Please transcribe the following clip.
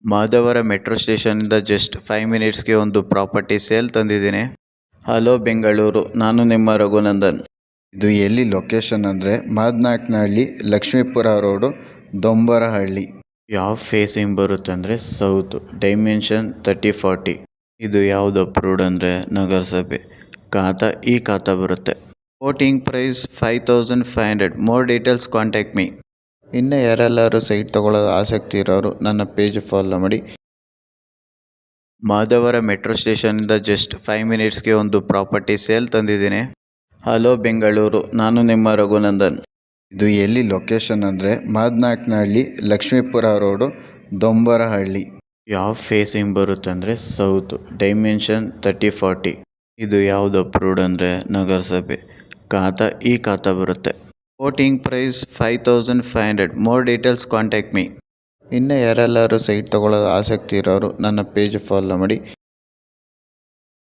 ಮಾಧವರ metro ಸ್ಟೇಷನಿಂದ just 5 ಮಿನಿಟ್ಸ್ಗೆ ಒಂದು property sale ತಂದಿದ್ದೀನಿ. Hello Bengaluru, ನಾನು ನಿಮ್ಮ ರಘುನಂದನ್. ಇದು ಎಲ್ಲಿ ಲೊಕೇಶನ್ ಅಂದರೆ ಮಾದನಾಯಕನಹಳ್ಳಿ, ಲಕ್ಷ್ಮೀಪುರ ರೋಡು, ದೊಂಬರಹಳ್ಳಿ. ಯಾವ ಫೇಸಿಂಗ್ ಬರುತ್ತೆ ಅಂದರೆ ಸೌತ್, ಡೈಮೆನ್ಷನ್ 30-40. ಇದು ಯಾವುದು ಅಪ್ರೂವ್ಡ್ ಅಂದರೆ ನಗರಸಭೆ. ಖಾತಾ ಬರುತ್ತೆ. Voting price 5500. More details contact me. ಇನ್ನು ಯಾರೆಲ್ಲರೂ ಸೈಟ್ ತಗೊಳ್ಳೋದು ಆಸಕ್ತಿ ಇರೋರು ನನ್ನ ಪೇಜ್ ಫಾಲೋ ಮಾಡಿ. ಮಾಧವರ ಮೆಟ್ರೋ ಸ್ಟೇಷನಿಂದ ಜಸ್ಟ್ 5 ಮಿನಿಟ್ಸ್ಗೆ ಒಂದು ಪ್ರಾಪರ್ಟಿ ಸೇಲ್ ತಂದಿದ್ದೀನಿ. ಹಲೋ ಬೆಂಗಳೂರು, ನಾನು ನಿಮ್ಮ ರಘುನಂದನ್. ಇದು ಎಲ್ಲಿ ಲೊಕೇಶನ್ ಅಂದರೆ ಮಾದನಾಯಕನಹಳ್ಳಿ, ಲಕ್ಷ್ಮೀಪುರ ರೋಡು, ದೊಂಬರಹಳ್ಳಿ. ಯಾವ ಫೇಸಿಂಗ್ ಬರುತ್ತೆ ಅಂದರೆ ಸೌತ್, ಡೈಮೆನ್ಷನ್ 30-40. ಇದು ಯಾವುದು ಅಪ್ರೂವ್ಡ್ ಅಂದರೆ ನಗರಸಭೆ. ಖಾತಾ ಬರುತ್ತೆ. Voting price 5500. More details contact me. ಇನ್ನು ಯಾರೆಲ್ಲರೂ ಸೈಟ್ ತಗೊಳ್ಳೋದು ಆಸಕ್ತಿ ಇರೋರು ನನ್ನ ಪೇಜ್ ಫಾಲೋ ಮಾಡಿ.